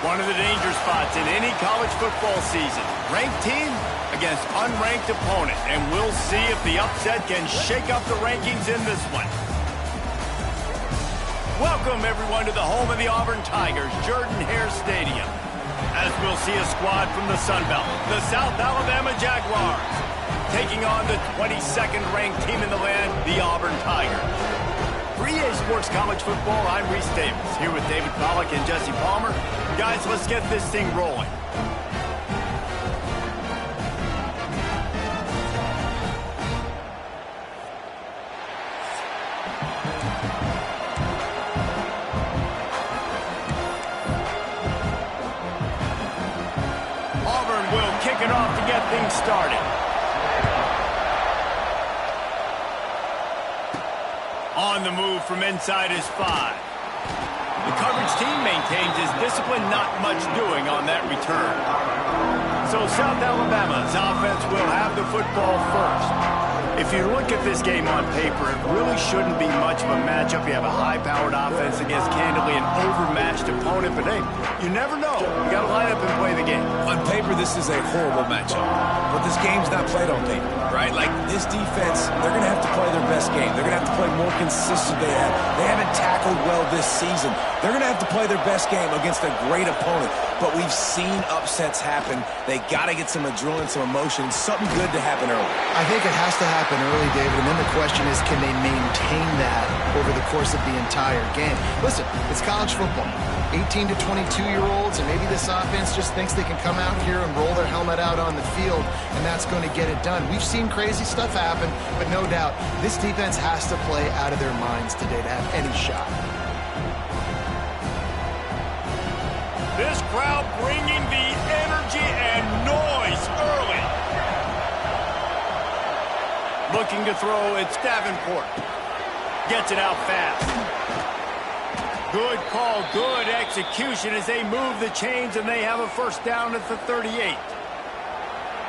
One of the danger spots in any college football season. Ranked team against unranked opponent. And we'll see if the upset can shake up the rankings in this one. Welcome, everyone, to the home of the Auburn Tigers, Jordan-Hare Stadium. As we'll see a squad from the Sun Belt, the South Alabama Jaguars, taking on the 22nd ranked team in the land, the Auburn Tigers. For EA Sports College Football, I'm Reese Davis, here with David Pollack and Jesse Palmer. Guys, let's get this thing rolling. Auburn will kick it off to get things started. On the move from inside his 5. The coverage team maintains his discipline, not much doing on that return. So South Alabama's offense will have the football first. If you look at this game on paper, it really shouldn't be much of a matchup. You have a high-powered offense against candidly an overmatched opponent, but hey, you never know. You got to line up and play the game. On paper, this is a horrible matchup, but this game's not played on paper, right? Like, this defense, they're going to have to play their best game. They're going to have to play more consistent. They haven't tackled well this season. They're going to have to play their best game against a great opponent, but we've seen upsets happen. They got to get some adrenaline, some emotion, something good to happen early. I think it has to happen early, David, and then the question is, can they maintain that over the course of the entire game? Listen, it's college football. 18 to 22-year-olds, and maybe this offense just thinks they can come out here and roll their helmet out on the field, and that's going to get it done. We've seen crazy stuff happen, but no doubt, this defense has to play out of their minds today to have any shot. This crowd bringing the energy and noise early. Looking to throw, it's Davenport. Gets it out fast. Good call, good execution as they move the chains and they have a first down at the 38.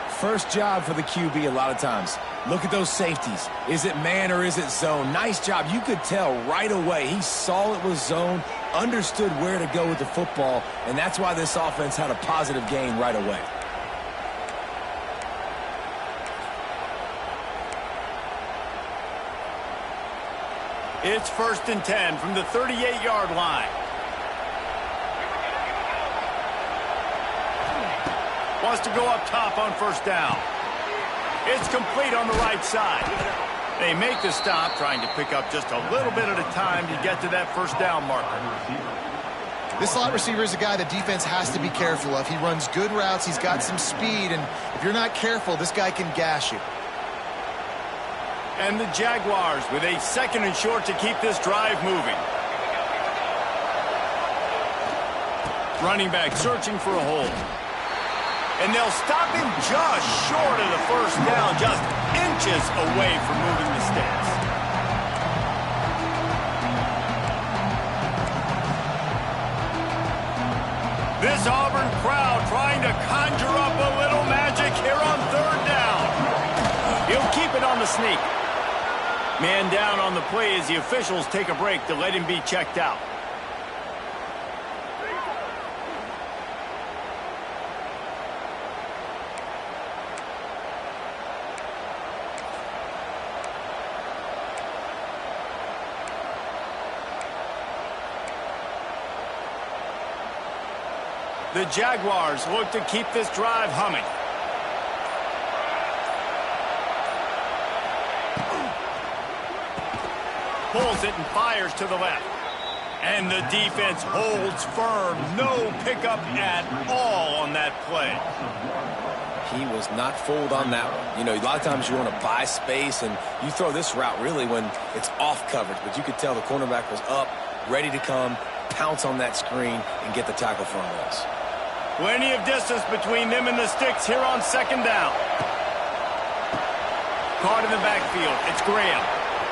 First job for the QB a lot of times. Look at those safeties. Is it man or is it zone? Nice job. You could tell right away. He saw it was zone, understood where to go with the football, and that's why this offense had a positive gain right away. It's 1st and 10 from the 38-yard line. Wants to go up top on first down. It's complete on the right side. They make the stop, trying to pick up just a little bit at a time to get to that first down marker. This slot receiver is a guy the defense has to be careful of. He runs good routes, he's got some speed, and if you're not careful, this guy can gash you. And the Jaguars with a 2nd and short to keep this drive moving. Running back searching for a hole. And they'll stop him just short of the first down, just inches away from moving the sticks. This Auburn crowd trying to conjure up a little magic here on 3rd down. He'll keep it on the sneak. Man down on the play as the officials take a break to let him be checked out. The Jaguars look to keep this drive humming. Pulls it and fires to the left. And the defense holds firm. No pickup at all on that play. He was not fooled on that one. You know, a lot of times you want to buy space, and you throw this route really when it's off coverage. But you could tell the cornerback was up, ready to come, pounce on that screen, and get the tackle for a loss. Plenty of distance between them and the sticks here on 2nd down. Caught in the backfield. It's Graham.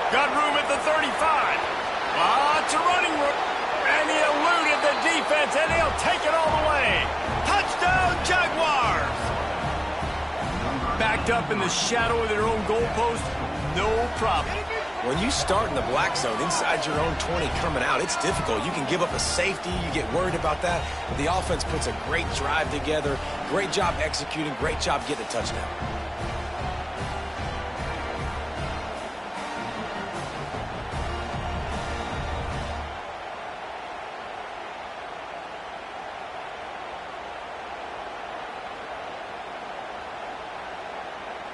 Got room at the 35. Lots of running room. And he eluded the defense, and he'll take it all the way. Touchdown, Jaguars! Backed up in the shadow of their own goalpost, no problem. When you start in the black zone inside your own 20 coming out, it's difficult. You can give up a safety. You get worried about that. The offense puts a great drive together. Great job executing. Great job getting a touchdown.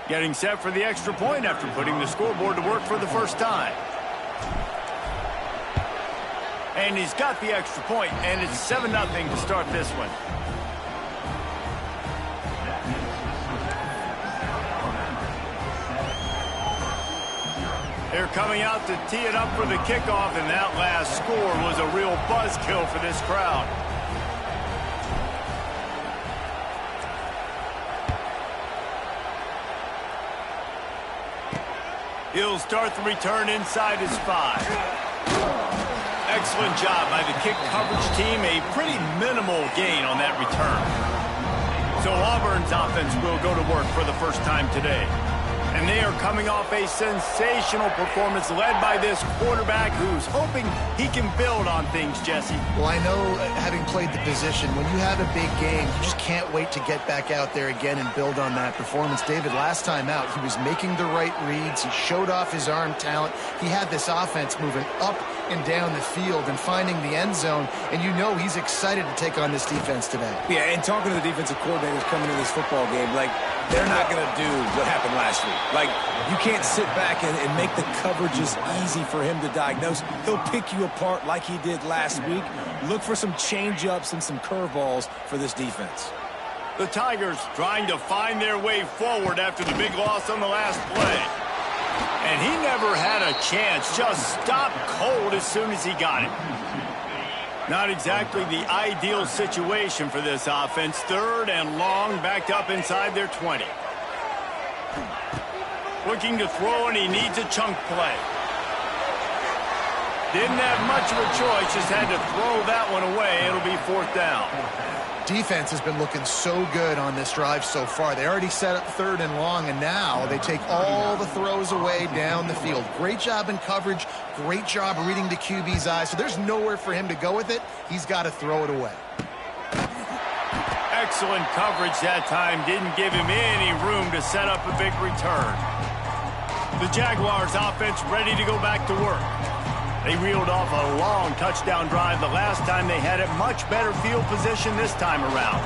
Getting set for the extra point after putting the scoreboard to work for the first time. And he's got the extra point, and it's 7-0 to start this one. They're coming out to tee it up for the kickoff, and that last score was a real buzzkill for this crowd. He'll start the return inside his 5. Excellent job by the kick coverage team. A pretty minimal gain on that return. So Auburn's offense will go to work for the first time today. And they are coming off a sensational performance led by this quarterback who's hoping he can build on things, Jesse. Well, I know, having played the position, when you have a big game, you just can't wait to get back out there again and build on that performance. David, last time out, he was making the right reads. He showed off his arm talent. He had this offense moving up and down the field and finding the end zone, and you know he's excited to take on this defense today. Yeah, and talking to the defensive coordinators coming into this football game, like, they're not going to do what happened last week. Like, you can't sit back and make the coverages easy for him to diagnose. He'll pick you apart like he did last week. Look for some change-ups and some curveballs for this defense. The Tigers trying to find their way forward after the big loss on the last play. And he never had a chance, just stopped cold as soon as he got it. Not exactly the ideal situation for this offense. 3rd and long, backed up inside their 20. Looking to throw, and he needs a chunk play. Didn't have much of a choice, just had to throw that one away. It'll be 4th down. Defense has been looking so good on this drive so far. They already set up 3rd and long, and now they take all the throws away down the field. Great job in coverage. Great job reading the QB's eyes. So there's nowhere for him to go with it. He's got to throw it away. Excellent coverage that time. Didn't give him any room to set up a big return. The Jaguars offense ready to go back to work. They reeled off a long touchdown drive the last time they had it. Much better field position this time around.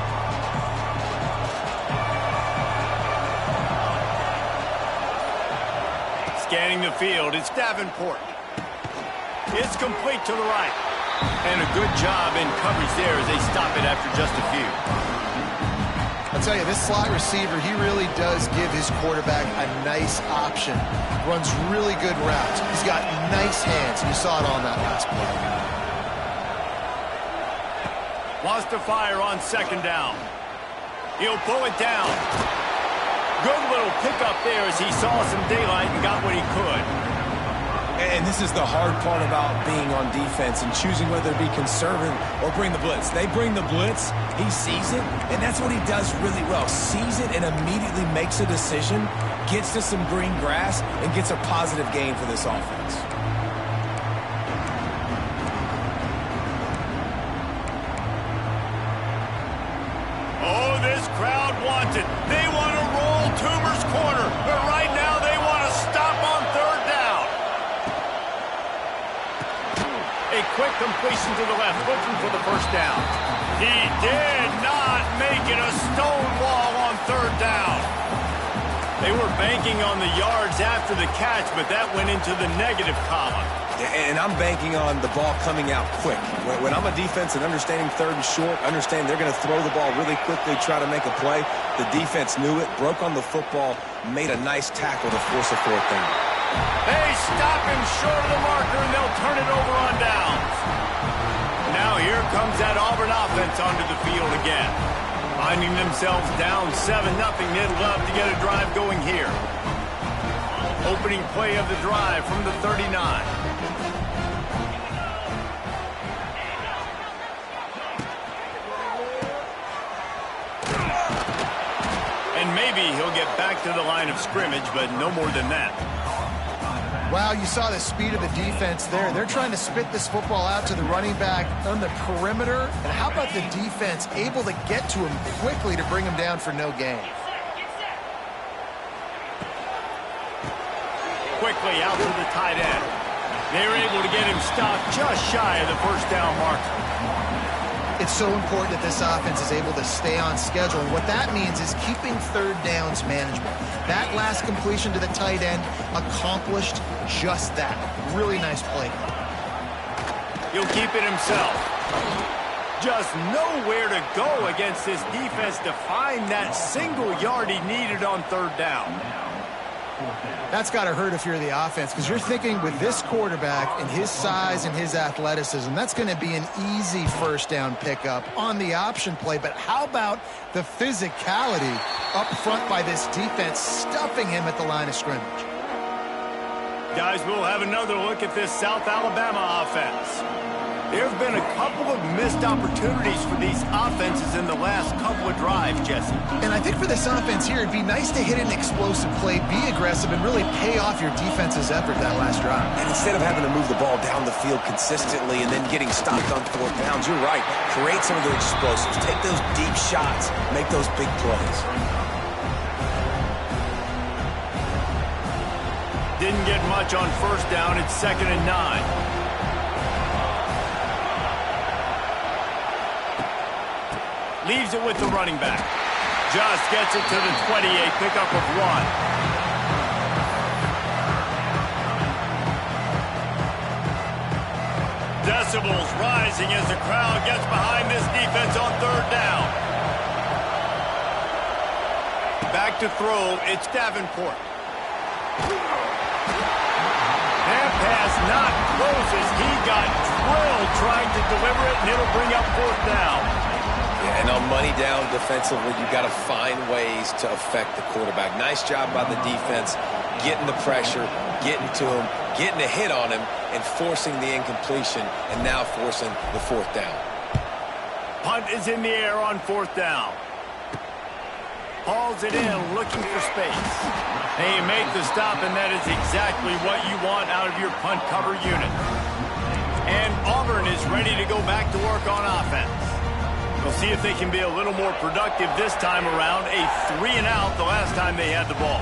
Scanning the field, it's Davenport. It's complete to the right. And a good job in coverage there as they stop it after just a few. I'll tell you, this slot receiver, he really does give his quarterback a nice option. Runs really good routes. He's got nice hands. You saw it on that last play. Wants to fire on 2nd down. He'll pull it down. Good little pickup there as he saw some daylight and got what he could. And this is the hard part about being on defense and choosing whether to be conservative or bring the blitz. They bring the blitz, he sees it, and that's what he does really well. Sees it and immediately makes a decision, gets to some green grass, and gets a positive gain for this offense. Oh, this crowd wants it. They want to roll Toomer's corner, but right now they want to stop on 3rd down. A quick completion to the left, looking for the 1st down. He did not make it. A stone wall on 3rd down. They were banking on the yards after the catch, but that went into the negative column. And I'm banking on the ball coming out quick. When I'm a defense and understanding 3rd and short, understand they're going to throw the ball really quickly, try to make a play. The defense knew it, broke on the football, made a nice tackle to force a 4th down. They stop him short of the marker, and they'll turn it over on downs. Now here comes that Auburn offense onto the field again. Finding themselves down 7-0, they'd love to get a drive going here. Opening play of the drive from the 39. And maybe he'll get back to the line of scrimmage, but no more than that. Wow, you saw the speed of the defense there. They're trying to spit this football out to the running back on the perimeter. And how about the defense able to get to him quickly to bring him down for no gain? Quickly out to the tight end. They were able to get him stopped just shy of the first down marker. It's so important that this offense is able to stay on schedule. And what that means is keeping third downs manageable. That last completion to the tight end accomplished just that. Really nice play. He'll keep it himself. Just nowhere to go against this defense to find that single yard he needed on third down. That's got to hurt if you're the offense, because you're thinking with this quarterback and his size and his athleticism, that's going to be an easy first down pickup on the option play. But how about the physicality up front by this defense, stuffing him at the line of scrimmage? Guys, we'll have another look at this South Alabama offense. There have been a couple of missed opportunities for these offenses in the last couple of drives, Jesse. And I think for this offense here, it'd be nice to hit an explosive play, be aggressive, and really pay off your defense's effort that last drive. And instead of having to move the ball down the field consistently and then getting stopped on fourth downs, you're right. Create some of the explosives. Take those deep shots. Make those big plays. Didn't get much on first down. It's 2nd and 9. Leaves it with the running back. Just gets it to the 28, pickup of 1. Decibels rising as the crowd gets behind this defense on third down. Back to throw, it's Davenport. That pass not close as he got drilled trying to deliver it, and it'll bring up fourth down. Yeah, and on money down defensively, you've got to find ways to affect the quarterback. Nice job by the defense, getting the pressure, getting to him, getting a hit on him, and forcing the incompletion, and now forcing the fourth down. Punt is in the air on fourth down. Hauls it in, looking for space. They make the stop, and that is exactly what you want out of your punt cover unit. And Auburn is ready to go back to work on offense. We'll see if they can be a little more productive this time around. A 3-and-out the last time they had the ball.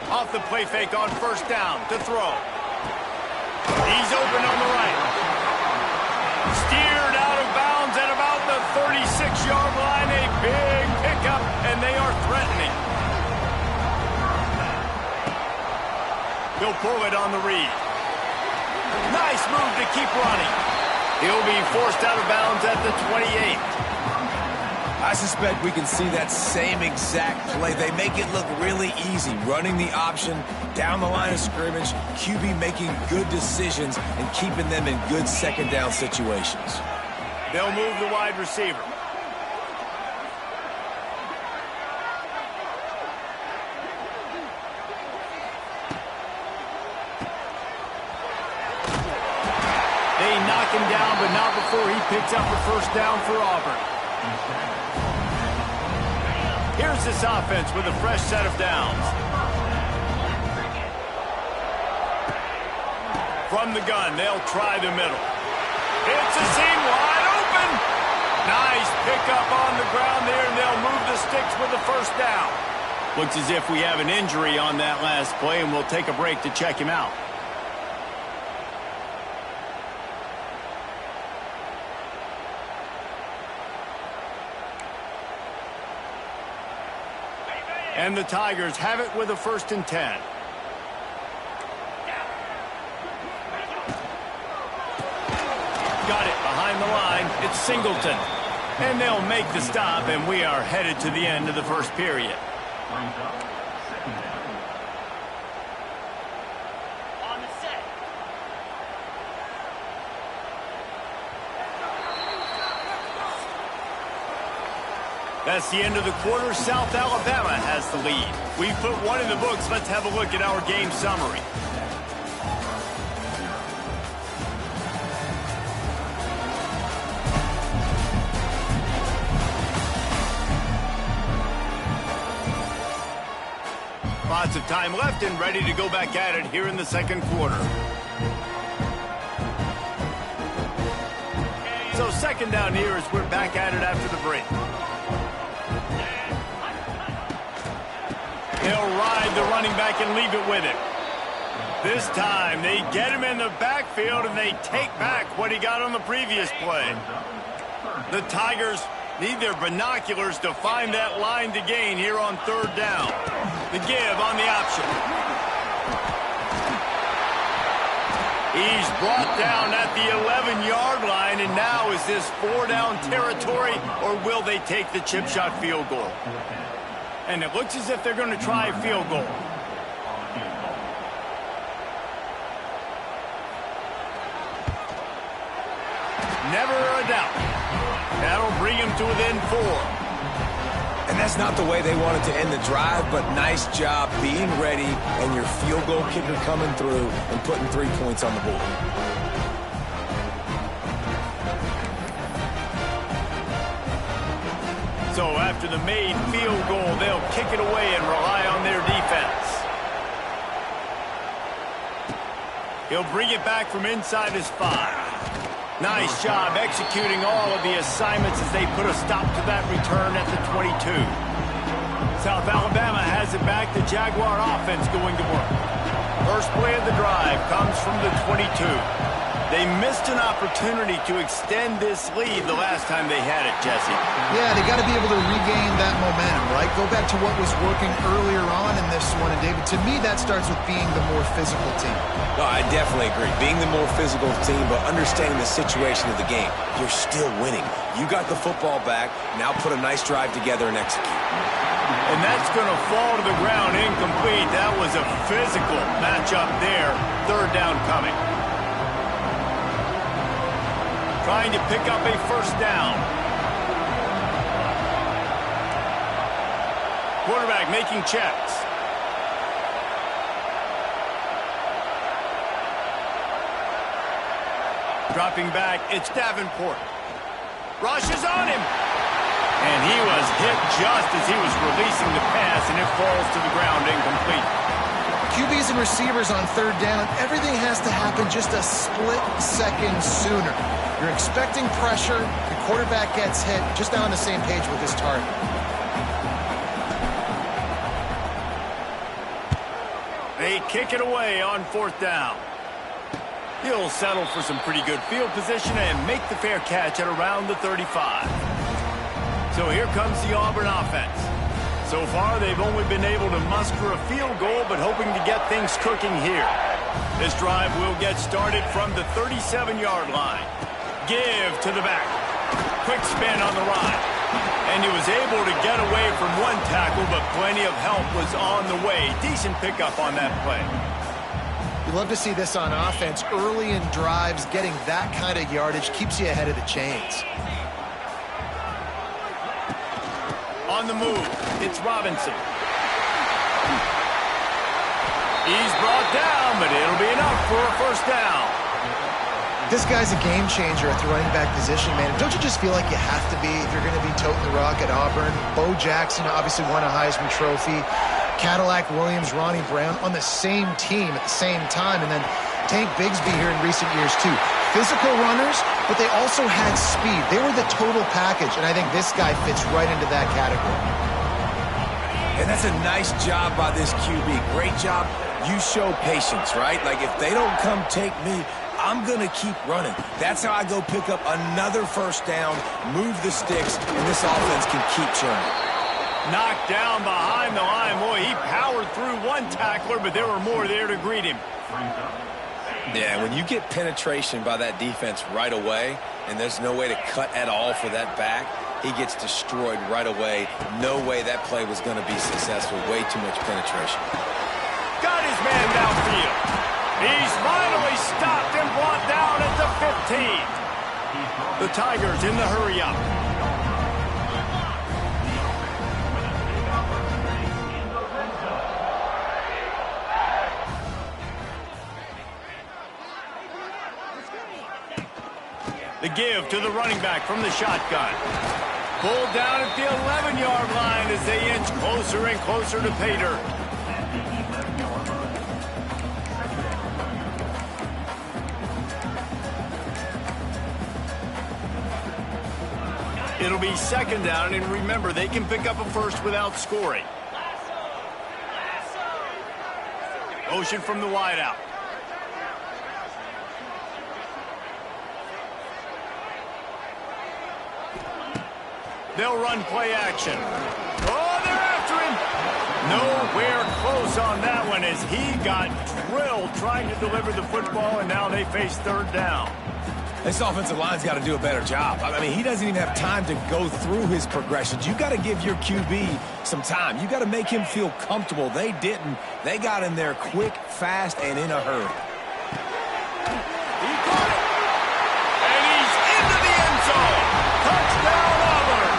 Off the play fake on first down to throw. He's open on the right. Steered out of bounds at about the 36-yard line. A big pickup, and they are threatening. He'll pull it on the read. Nice move to keep running. He'll be forced out of bounds at the 28. I suspect we can see that same exact play. They make it look really easy, running the option down the line of scrimmage, QB making good decisions and keeping them in good second down situations. They'll move the wide receiver. They knock him down, but not before he picks up a first down for Auburn. Here's this offense with a fresh set of downs. From the gun, they'll try the middle. It's a seam wide open. Nice pickup on the ground there, and they'll move the sticks with the first down. Looks as if we have an injury on that last play, and we'll take a break to check him out. And the Tigers have it with a 1st and 10. Got it behind the line. It's Singleton. And they'll make the stop, and we are headed to the end of the first period. That's the end of the quarter. South Alabama has the lead. We put one in the books. Let's have a look at our game summary. Lots of time left and ready to go back at it here in the second quarter. So second down here as we're back at it after the break. They'll ride the running back and leave it with him. This time they get him in the backfield and they take back what he got on the previous play. The Tigers need their binoculars to find that line to gain here on third down. The give on the option. He's brought down at the 11-yard line, and now is this 4-down territory, or will they take the chip shot field goal? And it looks as if they're going to try a field goal. Never a doubt. That'll bring him to within 4. And that's not the way they wanted to end the drive, but nice job being ready and your field goal kicker coming through and putting 3 points on the board. So after the made field goal, they'll kick it away and rely on their defense. He'll bring it back from inside his 5. Nice job executing all of the assignments as they put a stop to that return at the 22. South Alabama has it back. The Jaguar offense going to work. First play of the drive comes from the 22. They missed an opportunity to extend this lead the last time they had it, Jesse. Yeah, they got to be able to regain that momentum, right? Go back to what was working earlier on in this one. And, David, to me, that starts with being the more physical team. No, I definitely agree. Being the more physical team, but understanding the situation of the game. You're still winning. You got the football back. Now put a nice drive together and execute. And that's going to fall to the ground incomplete. That was a physical matchup there. Third down coming. Trying to pick up a first down. Quarterback making checks. Dropping back, it's Davenport. Rushes on him. And he was hit just as he was releasing the pass, and it falls to the ground incomplete. QBs and receivers on third down, everything has to happen just a split second sooner. You're expecting pressure, the quarterback gets hit, just now on the same page with his target. They kick it away on fourth down. He'll settle for some pretty good field position and make the fair catch at around the 35. So here comes the Auburn offense. So far, they've only been able to muster a field goal, but hoping to get things cooking here. This drive will get started from the 37-yard line. Give to the back. Quick spin on the ride. And he was able to get away from one tackle, but plenty of help was on the way. Decent pickup on that play. You love to see this on offense. Early in drives, getting that kind of yardage keeps you ahead of the chains. On the move, it's Robinson. He's brought down, but it'll be enough for a first down. This guy's a game changer at the running back position, man. Don't you just feel like you have to be if you're going to be toting the rock at Auburn? Bo Jackson obviously won a Heisman Trophy. Cadillac Williams, Ronnie Brown on the same team at the same time. And then Tank Bigsby here in recent years, too. Physical runners, but they also had speed. They were the total package, and I think this guy fits right into that category. And that's a nice job by this QB. Great job. You show patience, right? Like, if they don't come take me, I'm going to keep running. That's how I go pick up another first down, move the sticks, and this offense can keep churning. Knocked down behind the line. Boy, he powered through one tackler, but there were more there to greet him. Yeah, when you get penetration by that defense right away, and there's no way to cut at all for that back, he gets destroyed right away. No way that play was going to be successful. Way too much penetration. Got his man downfield. He's finally stopped and brought down at the 15. The Tigers in the hurry-up. The give to the running back from the shotgun. Pulled down at the 11-yard line as they inch closer and closer to pay dirt. It'll be second down, and remember, they can pick up a first without scoring. Motion from the wideout. They'll run play action. Oh, they're after him. Nowhere close on that one as he got drilled trying to deliver the football, and now they face third down. This offensive line's got to do a better job. I mean, he doesn't even have time to go through his progressions. You got to give your QB some time. You got to make him feel comfortable. They didn't. They got in there quick, fast, and in a hurry. He caught it. And he's into the end zone. Touchdown, Auburn.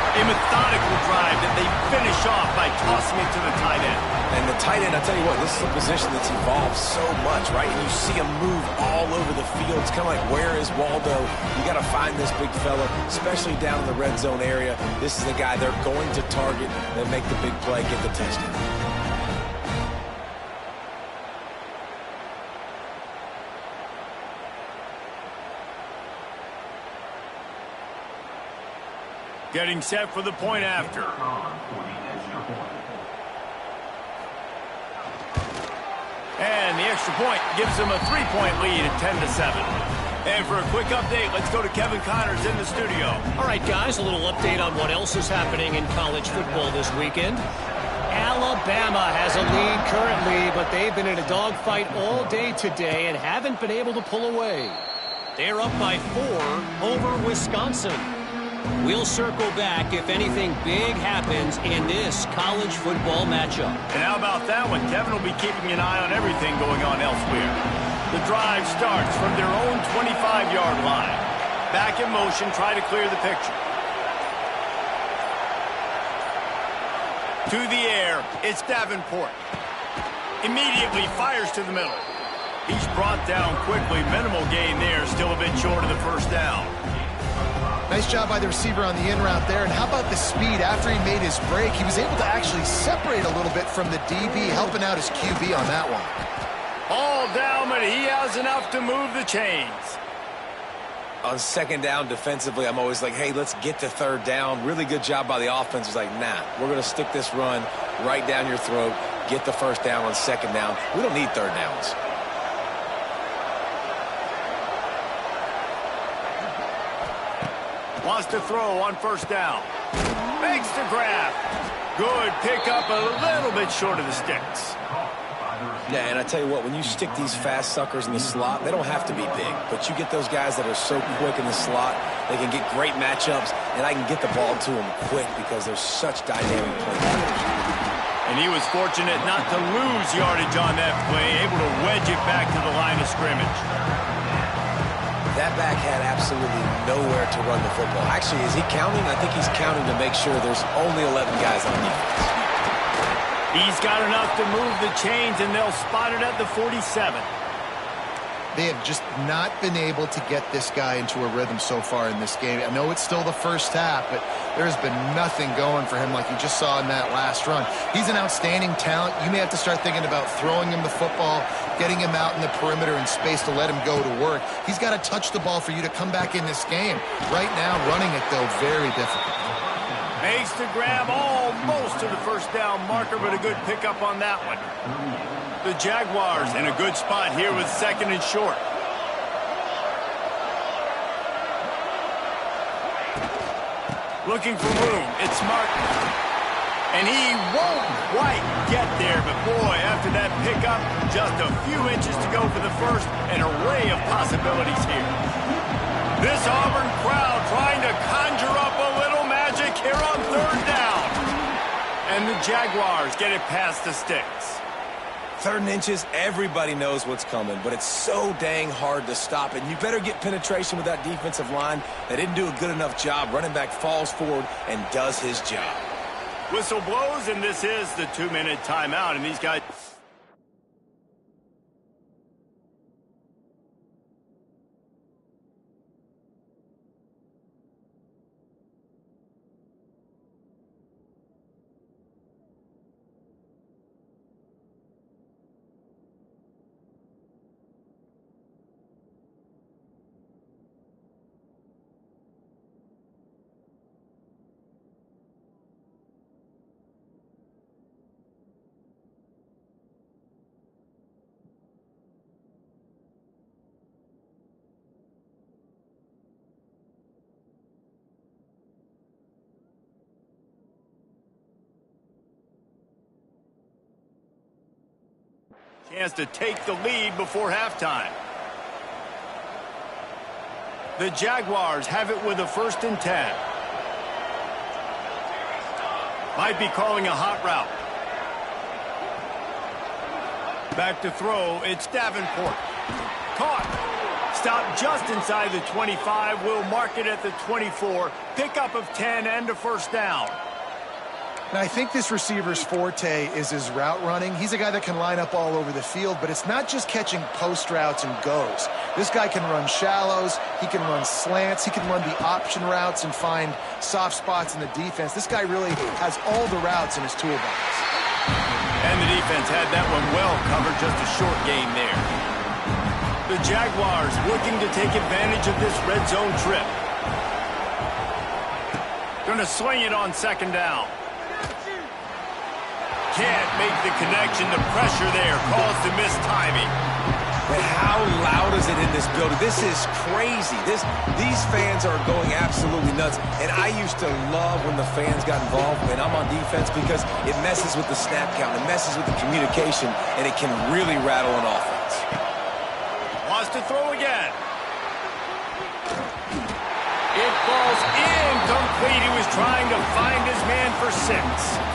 A methodical drive that they finish off by tossing it to the tight end. And the tight end, I'll tell you what, this is a position that's evolved so much, right? And you see him move all over the field. It's kind of like, where is Waldo? You got to find this big fella, especially down in the red zone area. This is the guy they're going to target. They'll make the big play, get the touchdown. Getting set for the point after. And the extra point gives them a 3-point lead at 10-7. And for a quick update, let's go to Kevin Connors in the studio. All right, guys, a little update on what else is happening in college football this weekend. Alabama has a lead currently, but they've been in a dogfight all day today and haven't been able to pull away. They're up by 4 over Wisconsin. We'll circle back if anything big happens in this college football matchup. And how about that one? Kevin will be keeping an eye on everything going on elsewhere. The drive starts from their own 25-yard line. Back in motion, try to clear the picture. To the air, it's Davenport. Immediately fires to the middle. He's brought down quickly. Minimal gain there, still a bit short of the first down. Nice job by the receiver on the in route there. And how about the speed after he made his break? He was able to actually separate a little bit from the DB, helping out his QB on that one. All down, but he has enough to move the chains. On second down defensively, I'm always like, hey, let's get to third down. Really good job by the offense. It's like, nah, we're going to stick this run right down your throat, get the first down on second down. We don't need third downs. Wants to throw on first down. Makes the grab. Good pickup, a little bit short of the sticks. Yeah, and I tell you what, when you stick these fast suckers in the slot, they don't have to be big. But you get those guys that are so quick in the slot, they can get great matchups, and I can get the ball to them quick because they're such dynamic players. And he was fortunate not to lose yardage on that play, able to wedge it back to the line of scrimmage. That back had absolutely nowhere to run the football. Actually, is he counting? I think he's counting to make sure there's only 11 guys on defense. He's got enough to move the chains, and they'll spot it at the 47. They have just not been able to get this guy into a rhythm so far in this game. I know it's still the first half, but there's been nothing going for him like you just saw in that last run. He's an outstanding talent. You may have to start thinking about throwing him the football, getting him out in the perimeter in space to let him go to work. He's got to touch the ball for you to come back in this game. Right now, running it, though, very difficult. Makes the grab almost to the first down marker, but a good pickup on that one. The Jaguars in a good spot here with second and short. Looking for room. It's Martin. And he won't quite get there, but boy, after that pickup, just a few inches to go for the first. An array of possibilities here. This Auburn crowd trying to conjure up a little magic here on third down. And the Jaguars get it past the sticks. Third and inches, everybody knows what's coming, but it's so dang hard to stop it. You better get penetration with that defensive line. They didn't do a good enough job. Running back falls forward and does his job. Whistle blows, and this is the 2-minute timeout, and these guys... Chance to take the lead before halftime. The Jaguars have it with a 1st and 10. Might be calling a hot route. Back to throw, it's Davenport. Caught. Stopped just inside the 25. We'll mark it at the 24. Pickup of 10 and a 1st down. And I think this receiver's forte is his route running. He's a guy that can line up all over the field, but it's not just catching post routes and goes. This guy can run shallows, he can run slants, he can run the option routes and find soft spots in the defense. This guy really has all the routes in his toolbox. And the defense had that one well covered, just a short game there. The Jaguars looking to take advantage of this red zone trip. Going to swing it on 2nd down. Can't make the connection. The pressure there caused the missed timing. But how loud is it in this building? This is crazy. These fans are going absolutely nuts. And I used to love when the fans got involved when I'm on defense because it messes with the snap count. It messes with the communication, and it can really rattle an offense. Wants to throw again. It falls incomplete. He was trying to find his man for 6.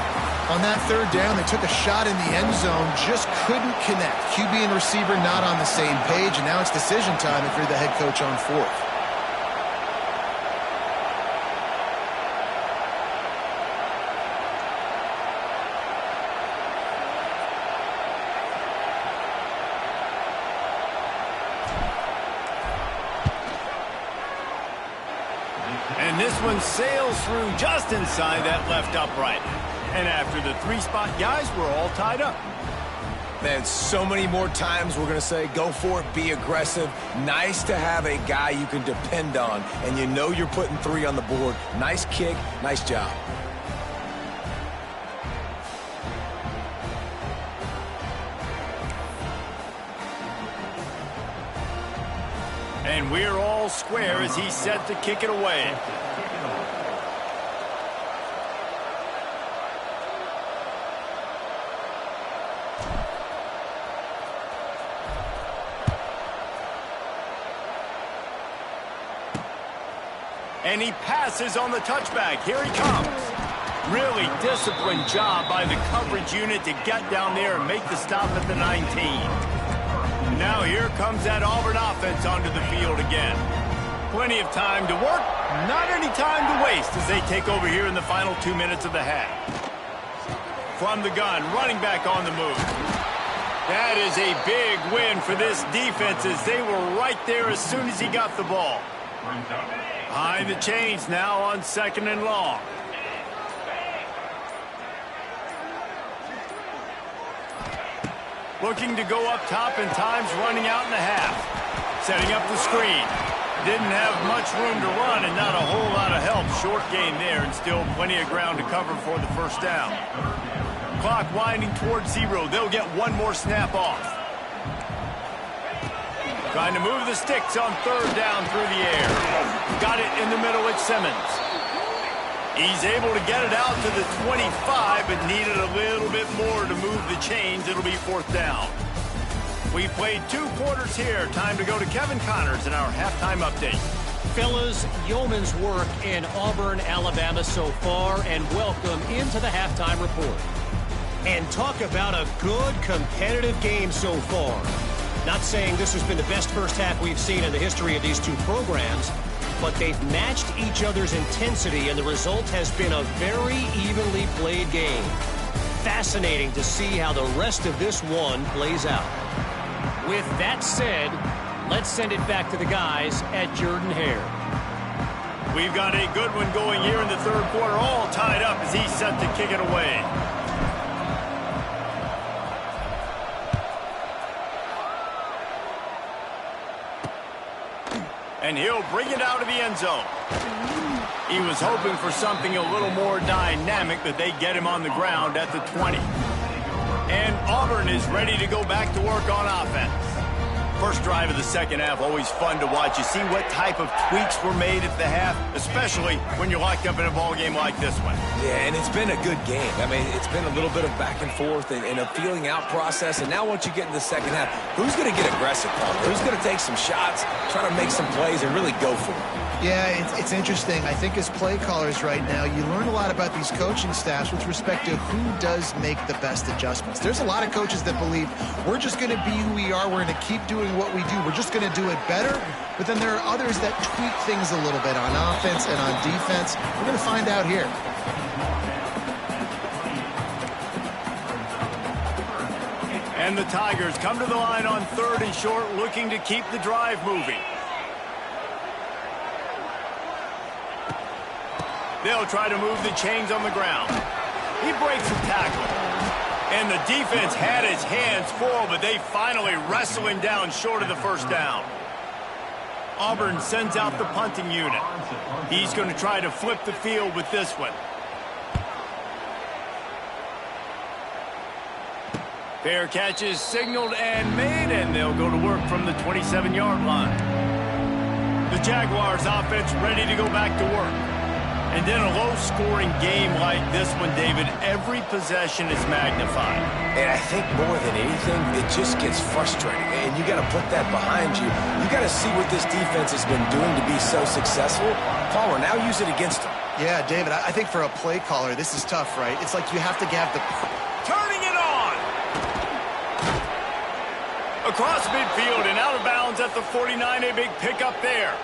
On that 3rd down, they took a shot in the end zone, just couldn't connect. QB and receiver not on the same page, and now it's decision time if you're the head coach on 4th. And this one sails through just inside that left upright. And after the 3-spot guys, we're all tied up. Man, so many more times we're going to say, go for it, be aggressive. Nice to have a guy you can depend on, and you know you're putting 3 on the board. Nice kick, nice job. And we're all square as he's set to kick it away. And he passes on the touchback. Here he comes. Really disciplined job by the coverage unit to get down there and make the stop at the 19. Now here comes that Auburn offense onto the field again. Plenty of time to work, not any time to waste as they take over here in the final 2 minutes of the half. From the gun, running back on the move. That is a big win for this defense as they were right there as soon as he got the ball. Behind the chains now on 2nd and long. Looking to go up top and time's running out in the half. Setting up the screen. Didn't have much room to run and not a whole lot of help. Short gain there and still plenty of ground to cover for the 1st down. Clock winding towards 0. They'll get one more snap off. Trying to move the sticks on 3rd down through the air. Got it in the middle with Simmons. He's able to get it out to the 25, but needed a little bit more to move the chains. It'll be 4th down. We played 2 quarters here. Time to go to Kevin Connors in our halftime update. Fellas, yeoman's work in Auburn, Alabama so far, and welcome into the halftime report. And talk about a good competitive game so far. Not saying this has been the best first half we've seen in the history of these 2 programs, but they've matched each other's intensity, and the result has been a very evenly played game. Fascinating to see how the rest of this one plays out. With that said, let's send it back to the guys at Jordan-Hare. We've got a good one going here in the 3rd quarter, all tied up as he's set to kick it away. And he'll bring it out of the end zone. He was hoping for something a little more dynamic, but they get him on the ground at the 20. And Auburn is ready to go back to work on offense. First drive of the second half, always fun to watch. You see what type of tweaks were made at the half, especially when you're locked up in a ball game like this one. Yeah, and it's been a good game. I mean, it's been a little bit of back and forth and a feeling out process. And now once you get in the second half, who's going to get aggressive, Paul? Who's going to take some shots, try to make some plays, and really go for it? Yeah, it's interesting. I think as play callers right now, you learn a lot about these coaching staffs with respect to who does make the best adjustments. There's a lot of coaches that believe we're just going to be who we are. We're going to keep doing what we do. We're just going to do it better. But then there are others that tweak things a little bit on offense and on defense. We're going to find out here. And the Tigers come to the line on 3rd and short, looking to keep the drive moving. They'll try to move the chains on the ground. He breaks the tackle. And the defense had his hands full, but they finally wrestle him down short of the first down. Auburn sends out the punting unit. He's going to try to flip the field with this one. Fair catch is signaled and made, and they'll go to work from the 27-yard line. The Jaguars offense ready to go back to work. And in a low-scoring game like this one, David, every possession is magnified. And I think more than anything, it just gets frustrating. And you got to put that behind you. You got to see what this defense has been doing to be so successful. Palmer, now use it against them. Yeah, David, I think for a play caller, this is tough, right? It's like you have to have the... Turning it on! Across midfield and out of bounds at the 49, a big pickup there.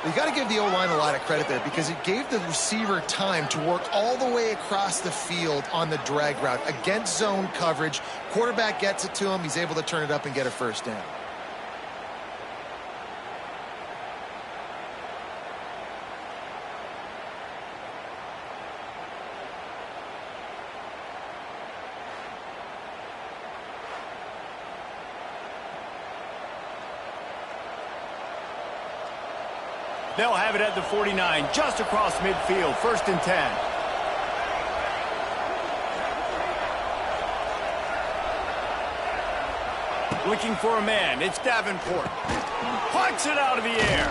You got to give the O-line a lot of credit there because it gave the receiver time to work all the way across the field on the drag route against zone coverage. Quarterback gets it to him. He's able to turn it up and get a first down. They'll have it at the 49, just across midfield, 1st and 10. Looking for a man, it's Davenport. Punts it out of the air.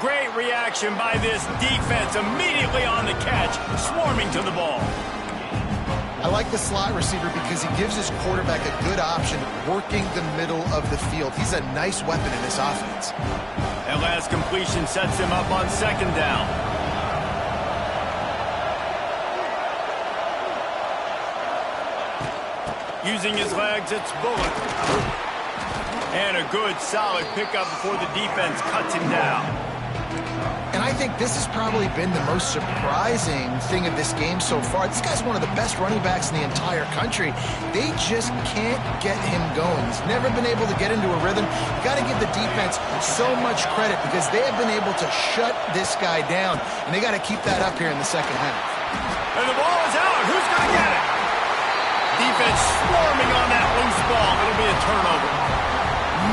Great reaction by this defense, immediately on the catch, swarming to the ball. I like the slot receiver because he gives his quarterback a good option working the middle of the field. He's a nice weapon in this offense. That last completion sets him up on 2nd down. Using his legs, it's Bullock. And a good, solid pickup before the defense cuts him down. And I think this has probably been the most surprising thing of this game so far. This guy's one of the best running backs in the entire country. They just can't get him going. He's never been able to get into a rhythm. You got to give the defense so much credit because they have been able to shut this guy down, and they got to keep that up here in the second half. And the ball is out. Who's going to get it? Defense swarming on that loose ball. It'll be a turnover.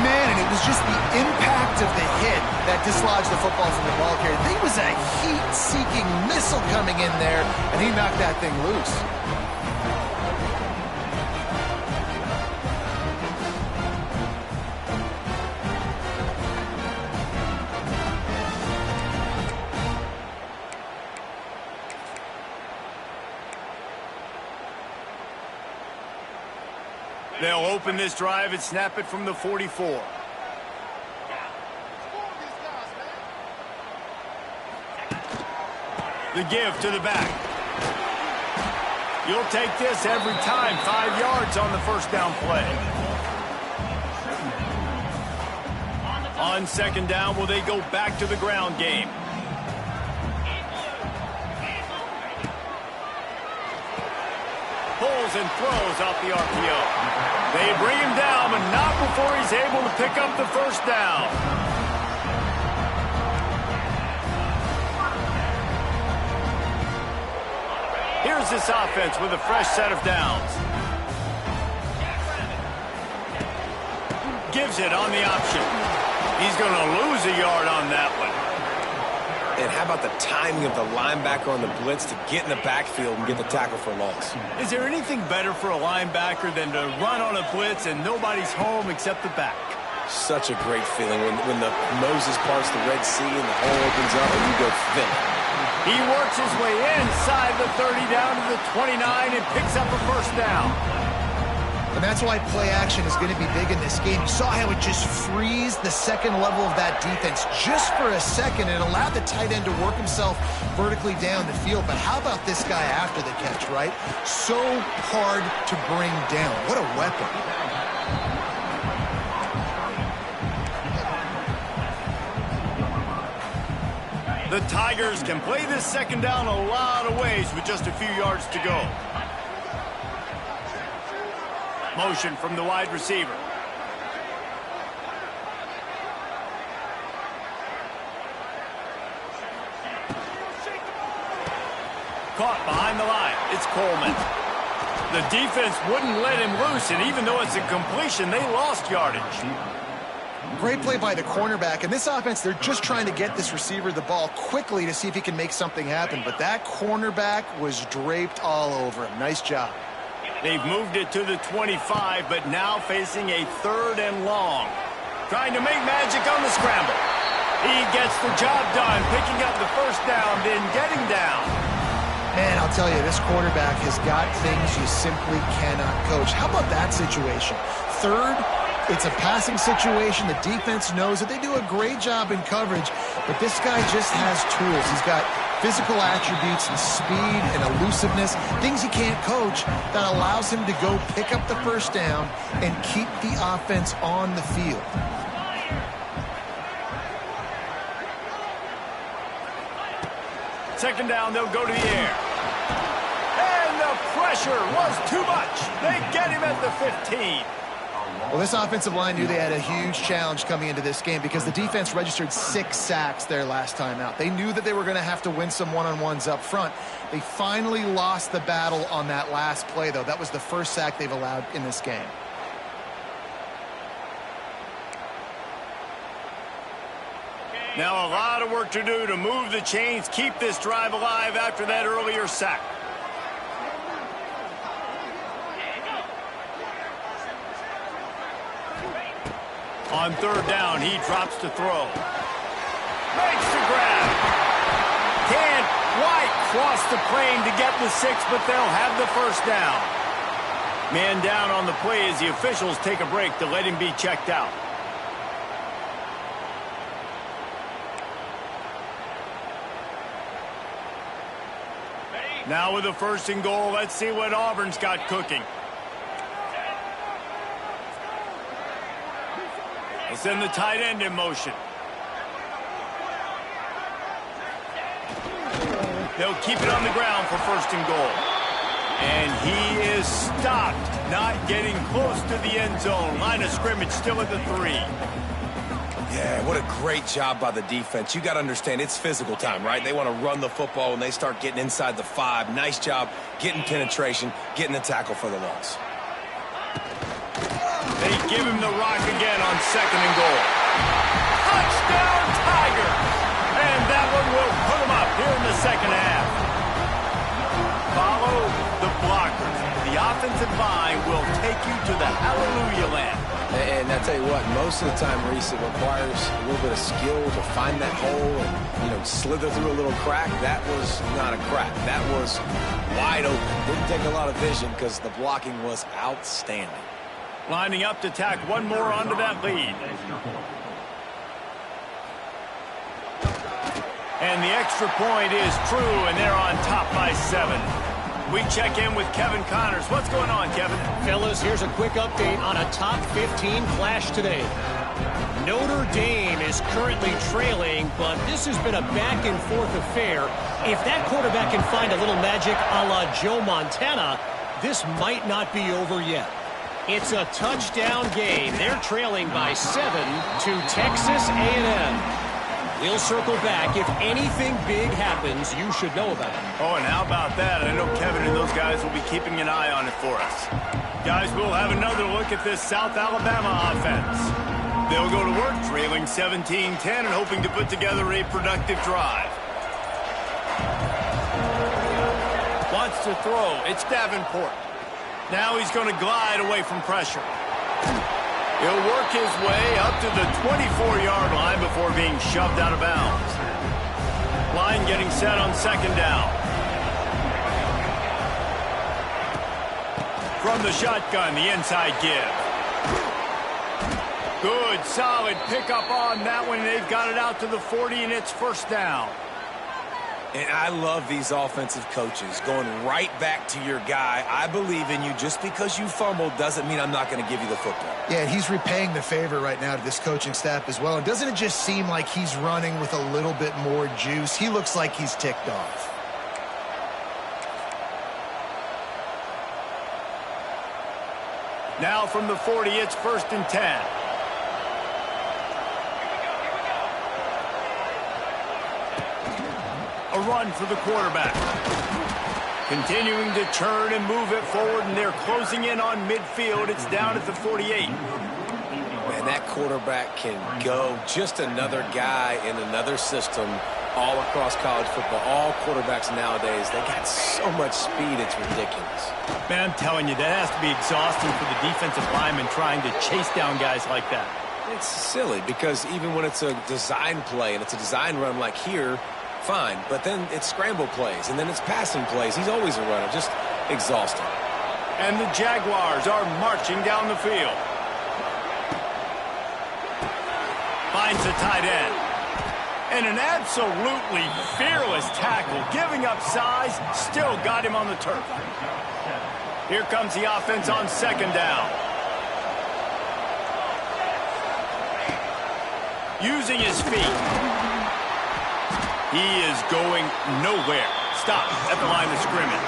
Man, and it was just the impact of the hit that dislodged the football from the ball carrier. There was a heat-seeking missile coming in there, and he knocked that thing loose. They'll open this drive and snap it from the 44. The give to the back. You'll take this every time. 5 yards on the first down play. On 2nd down, will they go back to the ground game? Pulls and throws off the RPO. They bring him down, but not before he's able to pick up the first down. Here's this offense with a fresh set of downs. Gives it on the option. He's going to lose a yard on that one. And how about the timing of the linebacker on the blitz to get in the backfield and get the tackle for a loss? Is there anything better for a linebacker than to run on a blitz and nobody's home except the back? Such a great feeling when the Moses parts the Red Sea and the hole opens up and you go fill it. He works his way inside the 30 down to the 29 and picks up a first down. And that's why play action is going to be big in this game. You saw how it just frees the second level of that defense just for a second. It allowed the tight end to work himself vertically down the field. But how about this guy after the catch, right? So hard to bring down. What a weapon. The Tigers can play this second down a lot of ways with just a few yards to go. Motion from the wide receiver. Caught behind the line. It's Coleman. The defense wouldn't let him loose, and even though it's a completion, they lost yardage. Great play by the cornerback. And this offense, they're just trying to get this receiver the ball quickly to see if he can make something happen. But that cornerback was draped all over him. Nice job. They've moved it to the 25, but now facing a 3rd and long. Trying to make magic on the scramble. He gets the job done, picking up the first down, then getting down. Man, I'll tell you, this quarterback has got things you simply cannot coach. How about that situation? 3rd, it's a passing situation. The defense knows that they do a great job in coverage, but this guy just has tools. He's got physical attributes and speed and elusiveness, things he can't coach, that allows him to go pick up the first down and keep the offense on the field. Second down, they'll go to the air. And the pressure was too much. They get him at the 15. Well, this offensive line knew they had a huge challenge coming into this game because the defense registered 6 sacks their last time out. They knew that they were going to have to win some one-on-ones up front. They finally lost the battle on that last play, though. That was the first sack they've allowed in this game. Now a lot of work to do to move the chains, keep this drive alive after that earlier sack. On 3rd down, he drops to throw. Makes the grab. Can't quite cross the plane to get the 6, but they'll have the first down. Man down on the play as the officials take a break to let him be checked out. Now with a 1st and goal, let's see what Auburn's got cooking. They send the tight end in motion. They'll keep it on the ground for 1st and goal. And he is stopped, not getting close to the end zone. Line of scrimmage still at the 3. Yeah, what a great job by the defense. You got to understand, it's physical time, right? They want to run the football when they start getting inside the 5. Nice job getting penetration, getting the tackle for the loss. They give him the rock again on 2nd and goal. Touchdown, Tigers! And that one will put them up here in the second half. Follow the blockers. The offensive line will take you to the hallelujah land. And I tell you what, most of the time, Reese, it requires a little bit of skill to find that hole and, slither through a little crack. That was not a crack. That was wide open. Didn't take a lot of vision because the blocking was outstanding. Lining up to tack one more onto that lead. And the extra point is true, and they're on top by 7. We check in with Kevin Connors. What's going on, Kevin? Fellas, here's a quick update on a top 15 clash today. Notre Dame is currently trailing, but this has been a back-and-forth affair. If that quarterback can find a little magic a la Joe Montana, this might not be over yet. It's a touchdown game. They're trailing by 7 to Texas A&M. We'll circle back. If anything big happens, you should know about it. Oh, and how about that? I know Kevin and those guys will be keeping an eye on it for us. Guys, we'll have another look at this South Alabama offense. They'll go to work trailing 17-10 and hoping to put together a productive drive. to throw. It's Davenport. Now he's going to glide away from pressure. He'll work his way up to the 24-yard line before being shoved out of bounds. Line getting set on second down. From the shotgun, the inside give. Good, solid pickup on that one. They've got it out to the 40, and it's first down. And I love these offensive coaches going right back to your guy. I believe in you. Just because you fumbled doesn't mean I'm not going to give you the football. Yeah, he's repaying the favor right now to this coaching staff as well. And doesn't it just seem like he's running with a little bit more juice? He looks like he's ticked off. Now from the 40, it's 1st and 10. A run for the quarterback. Continuing to turn and move it forward, and they're closing in on midfield. It's down at the 48. Man, that quarterback can go. Just another guy in another system all across college football. All quarterbacks nowadays, they got so much speed, it's ridiculous. Man, I'm telling you, that has to be exhausting for the defensive lineman trying to chase down guys like that. It's silly because even when it's a design play and it's a design run like here, fine, but then it's scramble plays, and then it's passing plays. He's always a runner, just exhausting. And the Jaguars are marching down the field. Finds a tight end. And an absolutely fearless tackle, giving up size, still got him on the turf. Here comes the offense on second down. Using his feet. He is going nowhere. Stop at the line of scrimmage.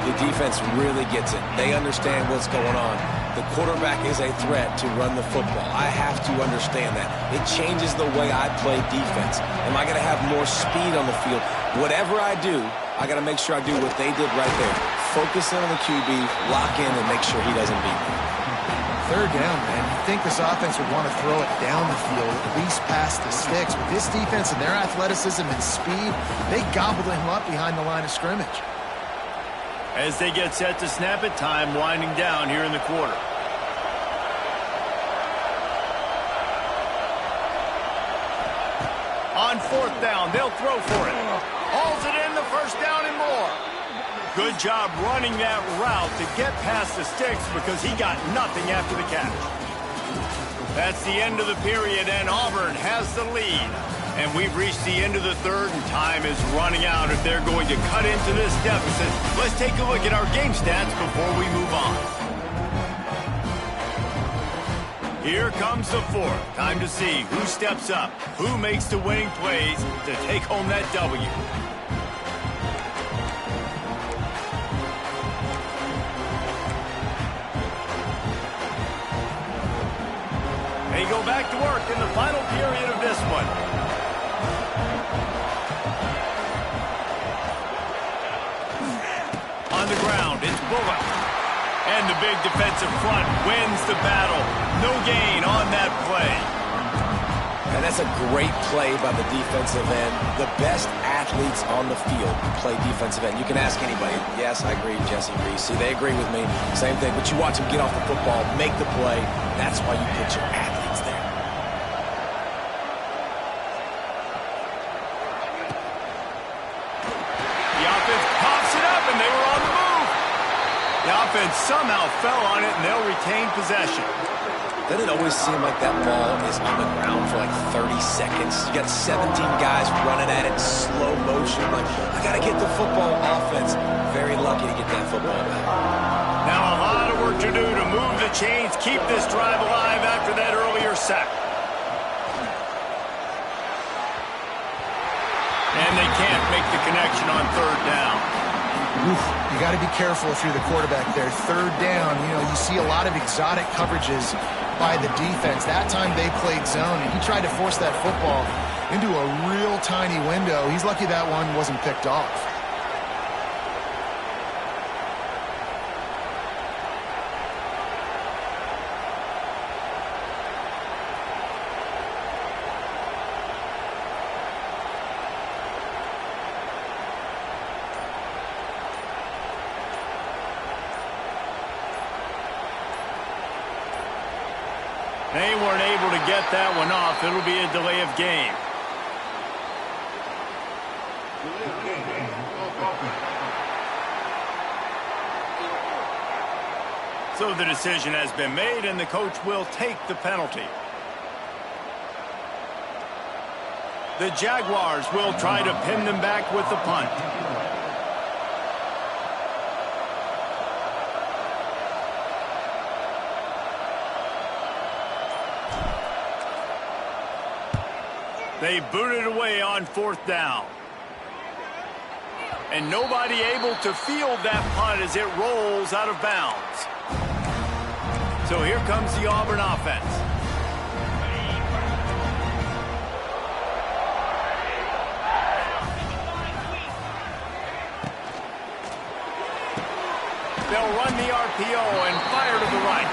The defense really gets it. They understand what's going on. The quarterback is a threat to run the football. I have to understand that. It changes the way I play defense. Am I going to have more speed on the field? Whatever I do, I got to make sure I do what they did right there. Focus in on the QB, lock in, and make sure he doesn't beat me. Third down, man. You'd think this offense would want to throw it down the field, at least past the sticks. But this defense and their athleticism and speed, they gobbled him up behind the line of scrimmage. As they get set to snap it, time winding down here in the quarter. On 4th down, they'll throw for it. Hauls it in, the first down and more. Good job running that route to get past the sticks because he got nothing after the catch. That's the end of the period, and Auburn has the lead. And we've reached the end of the third, and time is running out if they're going to cut into this deficit. Let's take a look at our game stats before we move on. Here comes the fourth. Time to see who steps up, who makes the winning plays to take home that W. They go back to work in the final period of this one. On the ground, it's Bullock. And the big defensive front wins the battle. No gain on that play. And that's a great play by the defensive end. The best athletes on the field play defensive end. You can ask anybody. Yes, I agree, Jesse agrees. See, they agree with me. Same thing. But you watch them get off the football, make the play. That's why you put your athletes there. The offense pops it up, and they were on the move. The offense somehow fell on it, and they'll retain possession. Doesn't it always seem like that ball is on the ground for like 30 seconds? You got 17 guys running at it in slow motion. Like, I got to get the football. Offense, very lucky to get that football back. Now a lot of work to do to move the chains, keep this drive alive after that earlier sack. And they can't make the connection on third down. Oof, you got to be careful if you're the quarterback there. Third down, you see a lot of exotic coverages by the defense. That time they played zone, and he tried to force that football into a real tiny window. He's lucky that one wasn't picked off. They weren't able to get that one off. It'll be a delay of game. So the decision has been made, and the coach will take the penalty. The Jaguars will try to pin them back with the punt. They boot it away on 4th down. And nobody able to field that punt as it rolls out of bounds. So here comes the Auburn offense. They'll run the RPO and fire to the right.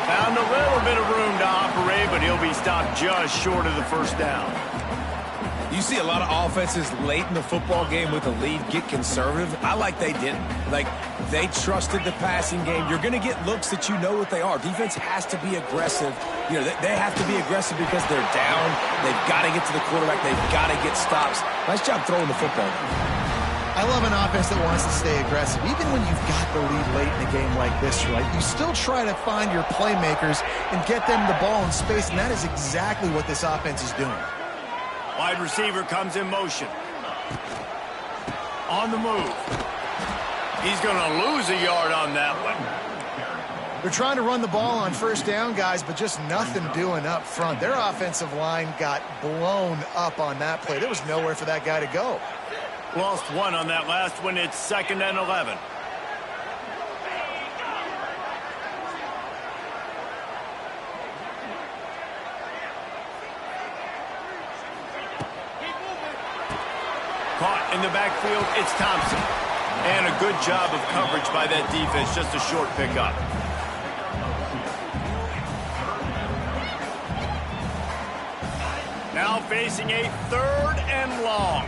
Found a little bit of room to operate, but he'll be stopped just short of the 1st down. You see a lot of offenses late in the football game with a lead get conservative. I like they didn't. Like, they trusted the passing game. You're going to get looks that you know what they are. Defense has to be aggressive. You know, they have to be aggressive because they're down. They've got to get to the quarterback. They've got to get stops. Nice job throwing the football. I love an offense that wants to stay aggressive. Even when you've got the lead late in a game like this, right, you still try to find your playmakers and get them the ball in space, and that is exactly what this offense is doing. Wide receiver comes in motion. On the move. He's going to lose a yard on that one. They're trying to run the ball on 1st down, guys, but just nothing doing up front. Their offensive line got blown up on that play. There was nowhere for that guy to go. Lost one on that last one. It's 2nd and 11. Caught in the backfield, it's Thompson. And a good job of coverage by that defense, just a short pickup. Now facing a 3rd and long.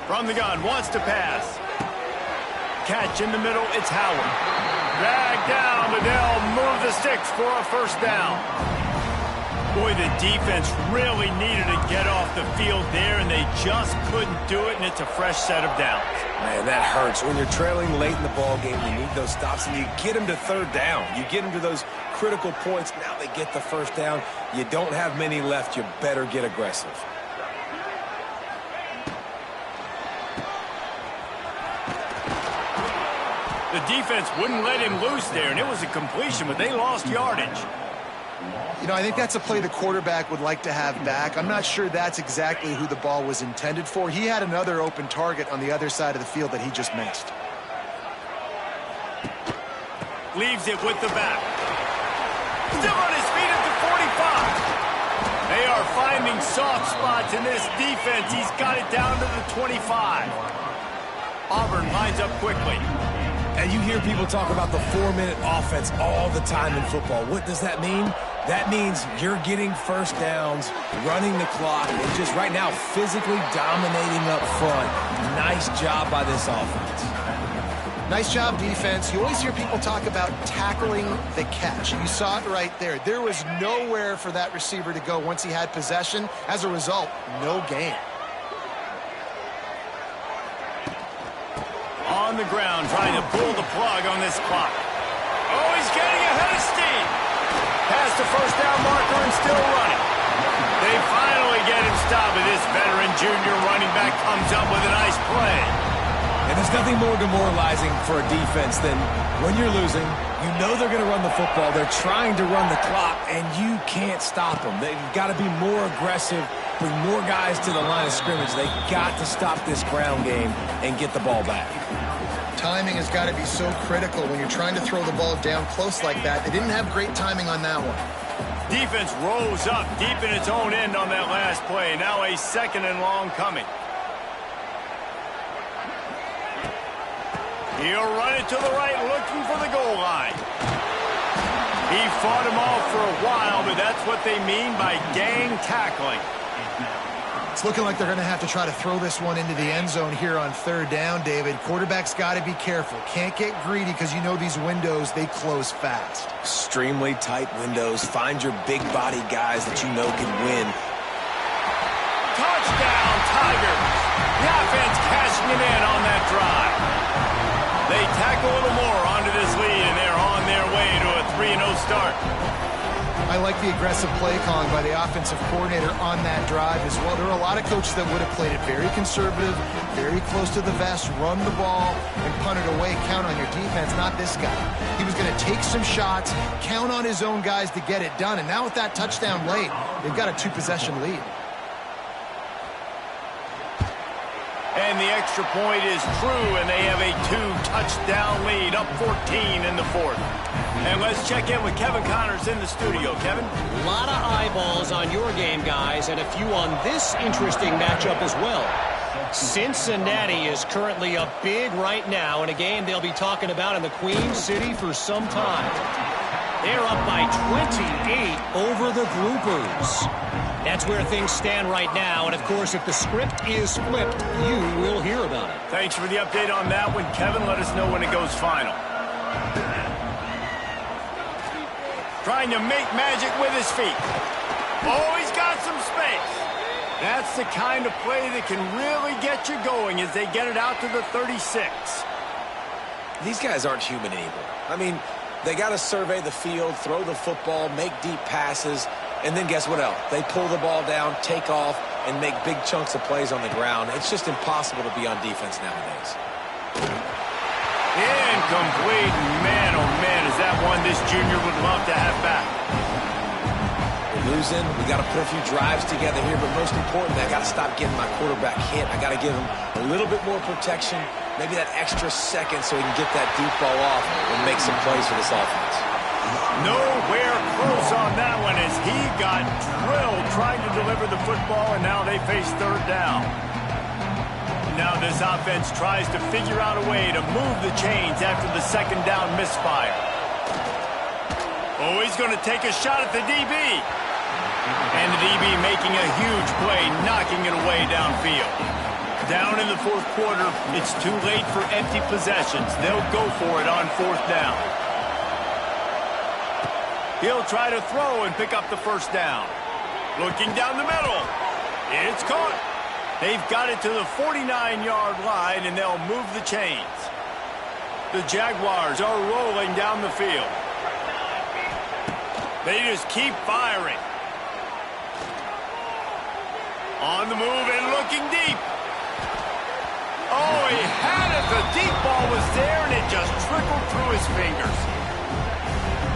From the gun, wants to pass. Catch in the middle, it's Howard. Dragged down, but they'll move the sticks for a 1st down. Boy, the defense really needed to get off the field there, and they just couldn't do it, and it's a fresh set of downs. Man, that hurts. When you're trailing late in the ball game, you need those stops, and you get them to 3rd down. You get them to those critical points. Now they get the 1st down. You don't have many left. You better get aggressive. The defense wouldn't let him loose there, and it was a completion, but they lost yardage. You know, I think that's a play the quarterback would like to have back. I'm not sure that's exactly who the ball was intended for. He had another open target on the other side of the field that he just missed. Leaves it with the back. Still on his feet at the 45. They are finding soft spots in this defense. He's got it down to the 25. Auburn lines up quickly. And you hear people talk about the 4-minute offense all the time in football. What does that mean? That means you're getting 1st downs, running the clock, and just right now physically dominating up front. Nice job by this offense. Nice job, defense. You always hear people talk about tackling the catch. You saw it right there. There was nowhere for that receiver to go once he had possession. As a result, no gain. On the ground, trying to pull the plug on this clock. Oh, he's getting ahead of steam. Past the 1st down marker and still running. They finally get him stopped, but this veteran junior running back comes up with a nice play. And there's nothing more demoralizing for a defense than when you're losing, you know they're going to run the football, they're trying to run the clock, and you can't stop them. They've got to be more aggressive, bring more guys to the line of scrimmage. They've got to stop this ground game and get the ball back. Timing has got to be so critical when you're trying to throw the ball down close like that. They didn't have great timing on that one. Defense rose up deep in its own end on that last play. Now a 2nd and long coming. He'll run it to the right, looking for the goal line. He fought him off for a while, but that's what they mean by gang tackling. It's looking like they're going to have to try to throw this one into the end zone here on third down, David. Quarterback's got to be careful. Can't get greedy because you know these windows, they close fast. Extremely tight windows. Find your big body guys that you know can win. Touchdown, Tigers. The offense cashing it in on that drive. They tack a little more onto this lead, and they're on their way to a 3-0 start. I like the aggressive play calling by the offensive coordinator on that drive as well. There are a lot of coaches that would have played it very conservative, very close to the vest, run the ball, and punt it away. Count on your defense, not this guy. He was going to take some shots, count on his own guys to get it done. And now with that touchdown late, they've got a 2-possession lead. And the extra point is true, and they have a 2-touchdown lead, up 14 in the fourth. And let's check in with Kevin Connors in the studio. Kevin? A lot of eyeballs on your game, guys, and a few on this interesting matchup as well. Cincinnati is currently up big right now in a game they'll be talking about in the Queen City for some time. They're up by 28 over the Groupers. That's where things stand right now, and of course, if the script is flipped, you will hear about it. Thanks for the update on that one, Kevin. Let us know when it goes final. Trying to make magic with his feet. Oh, he's got some space. That's the kind of play that can really get you going as they get it out to the 36. These guys aren't human anymore. I mean, they got to survey the field, throw the football, make deep passes, and then guess what else? They pull the ball down, take off, and make big chunks of plays on the ground. It's just impossible to be on defense nowadays. Incomplete. Man, oh man, is that one this junior would love to have back. We're losing. We got to put a few drives together here, but most importantly, I got to stop getting my quarterback hit. I got to give him a little bit more protection, maybe that extra second so he can get that deep ball off and make some plays for this offense. Nowhere close on that one as he got drilled trying to deliver the football, and now they face third down. Now this offense tries to figure out a way to move the chains after the second down misfire. Oh, he's going to take a shot at the DB. And the DB making a huge play, knocking it away downfield. Down in the fourth quarter, it's too late for empty possessions. They'll go for it on fourth down. He'll try to throw and pick up the first down. Looking down the middle. It's caught. They've got it to the 49-yard line, and they'll move the chains. The Jaguars are rolling down the field. They just keep firing. On the move and looking deep. Oh, he had it. The deep ball was there, and it just trickled through his fingers.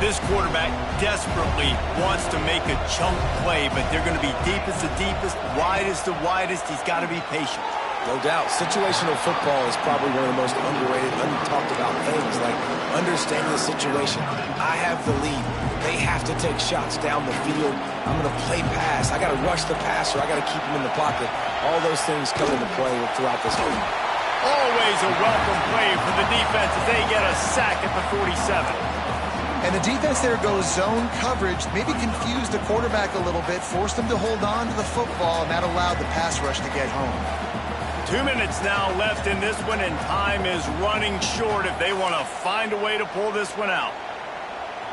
This quarterback desperately wants to make a chunk play, but they're going to be deepest to deepest, widest to widest. He's got to be patient. No doubt. Situational football is probably one of the most underrated, untalked about things, like understanding the situation. I have the lead. They have to take shots down the field. I'm going to play pass. I got to rush the passer. I got to keep him in the pocket. All those things come into play throughout this game. Always a welcome play for the defense as they get a sack at the 47. And the defense there goes zone coverage, maybe confused the quarterback a little bit, forced him to hold on to the football, and that allowed the pass rush to get home. 2 minutes now left in this one, and time is running short if they want to find a way to pull this one out.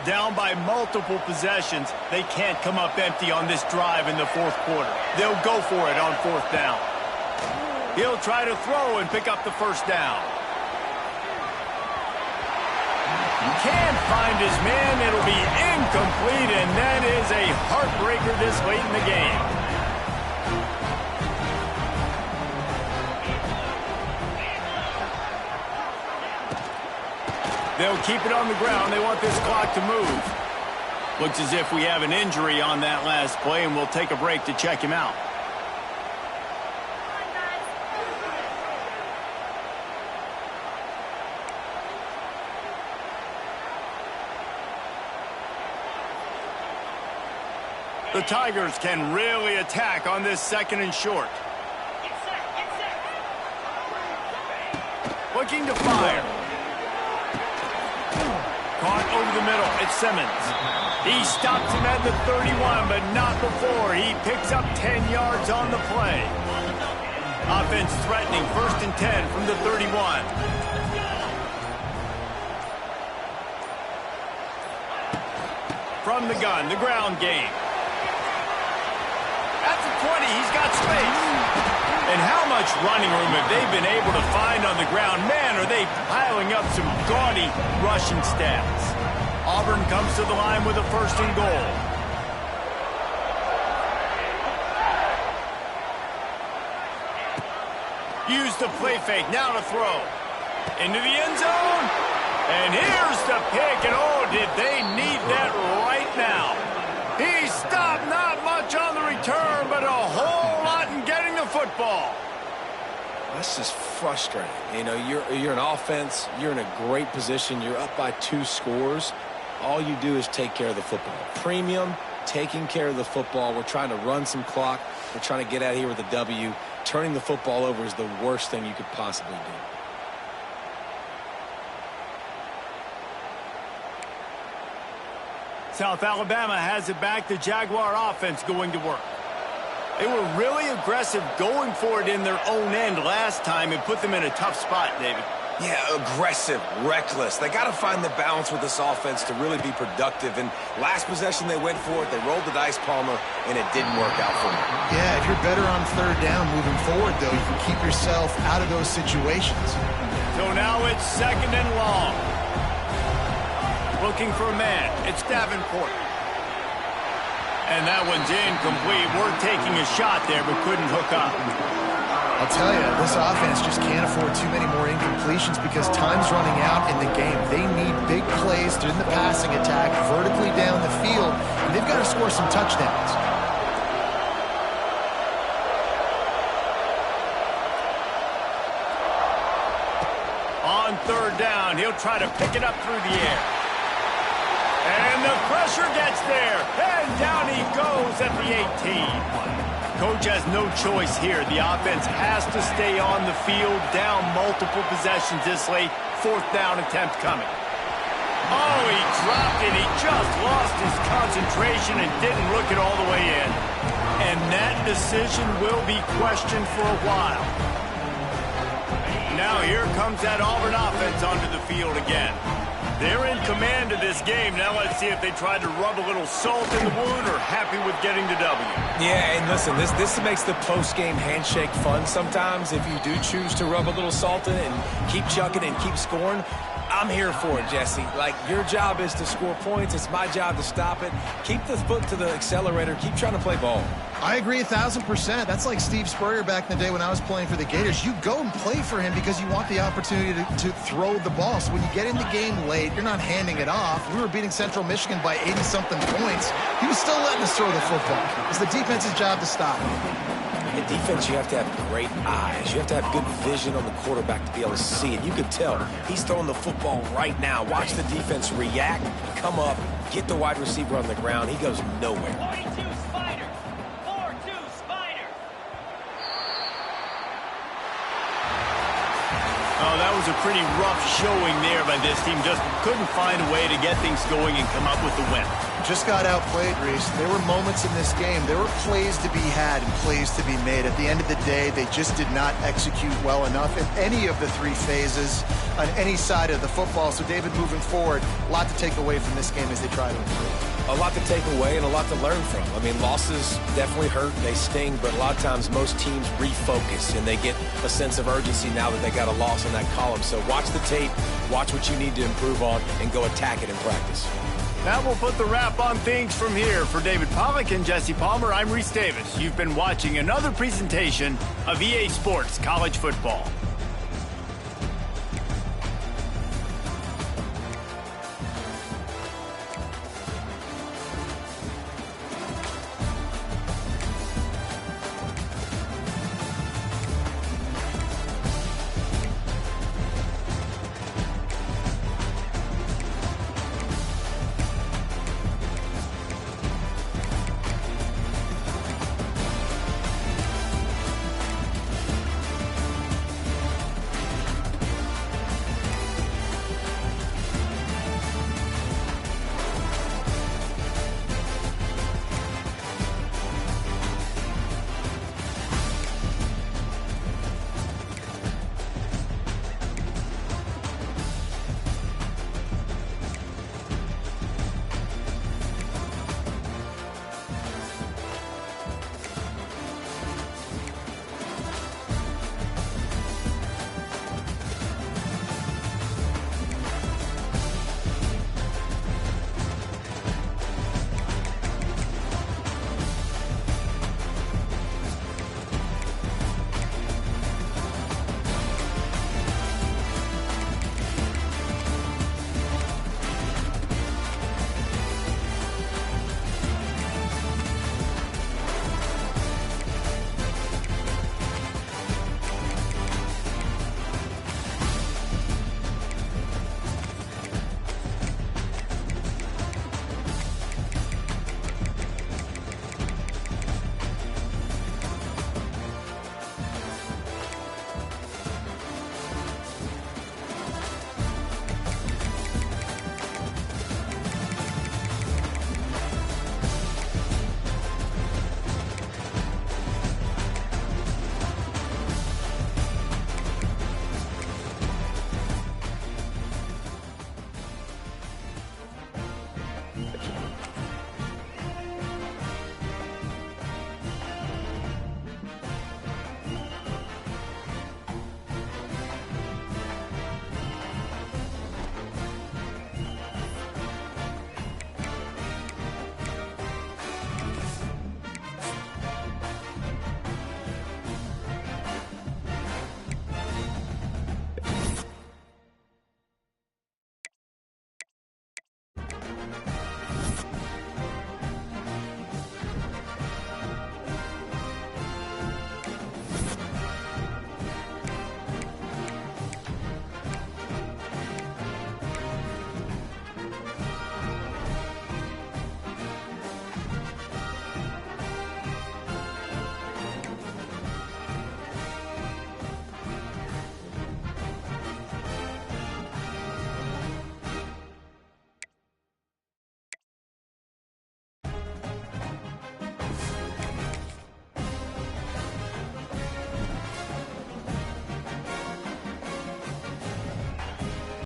Down by multiple possessions, they can't come up empty on this drive in the fourth quarter. They'll go for it on fourth down. He'll try to throw and pick up the first down. Can't find his man. It'll be incomplete, and that is a heartbreaker this late in the game. They'll keep it on the ground. They want this clock to move. Looks as if we have an injury on that last play, and we'll take a break to check him out. The Tigers can really attack on this second and short. Looking to fire. Caught over the middle. It's Simmons. He stops him at the 31, but not before. He picks up 10 yards on the play. Offense threatening 1st and 10 from the 31. From the gun, the ground game. At the 20, he's got space. And how much running room have they been able to find on the ground? Man, are they piling up some gaudy rushing stats. Auburn comes to the line with a 1st and goal. Use the play fake, now to throw. Into the end zone. And here's the pick, and oh, did they need that right now. He stopped, not much on the return, but a whole lot in getting the football. That's just frustrating. You know, you're an offense, you're in a great position, you're up by 2 scores. All you do is take care of the football. Premium, taking care of the football. We're trying to run some clock. We're trying to get out of here with a W. Turning the football over is the worst thing you could possibly do. South Alabama has it back. The Jaguar offense going to work. They were really aggressive going for it in their own end last time and put them in a tough spot, David. Yeah, aggressive, reckless. They got to find the balance with this offense to really be productive. And last possession, they went for it. They rolled the dice, Palmer, and it didn't work out for them. Yeah, if you're better on 3rd down moving forward, though, you can keep yourself out of those situations. So now it's 2nd and long. Looking for a man. It's Davenport. And that one's incomplete. We're taking a shot there, but couldn't hook up. I'll tell you, this offense just can't afford too many more incompletions because time's running out in the game. They need big plays in the passing attack, vertically down the field, and they've got to score some touchdowns. On 3rd down, he'll try to pick it up through the air. And the pressure gets there. And down he goes at the 18. Coach has no choice here. The offense has to stay on the field, down multiple possessions this late. 4th down attempt coming. Oh, he dropped it. He just lost his concentration and didn't look it all the way in. And that decision will be questioned for a while. Now here comes that Auburn offense onto the field again. They're in command of this game. Now let's see if they try to rub a little salt in the wound or happy with getting the W. Yeah, and listen, this makes the post-game handshake fun sometimes if you do choose to rub a little salt in it and keep chucking and keep scoring. I'm here for it, Jesse. Like, your job is to score points. It's my job to stop it. Keep the foot to the accelerator. Keep trying to play ball. I agree 1,000%. That's like Steve Spurrier back in the day when I was playing for the Gators. You go and play for him because you want the opportunity to throw the ball. So when you get in the game late, you're not handing it off. We were beating Central Michigan by 80-something points. He was still letting us throw the football. It's the defense's job to stop it. In defense, you have to have great eyes. You have to have good vision on the quarterback to be able to see it. You can tell he's throwing the football right now. Watch the defense react, come up, get the wide receiver on the ground. He goes nowhere. 42 Spider. 4-2 Spider. Oh, that was a pretty rough showing there by this team. Just couldn't find a way to get things going and come up with the win. Just got outplayed, Reese. There were moments in this game. There were plays to be had and plays to be made. At the end of the day, they just did not execute well enough in any of the 3 phases on any side of the football. So, David, moving forward, a lot to take away from this game as they try to improve. A lot to take away and a lot to learn from. I mean, losses definitely hurt. They sting, but a lot of times most teams refocus and they get a sense of urgency now that they got a loss in that column. So watch the tape, watch what you need to improve on, and go attack it in practice. That will put the wrap on things from here. For David Pollack and Jesse Palmer, I'm Reese Davis. You've been watching another presentation of EA Sports College Football.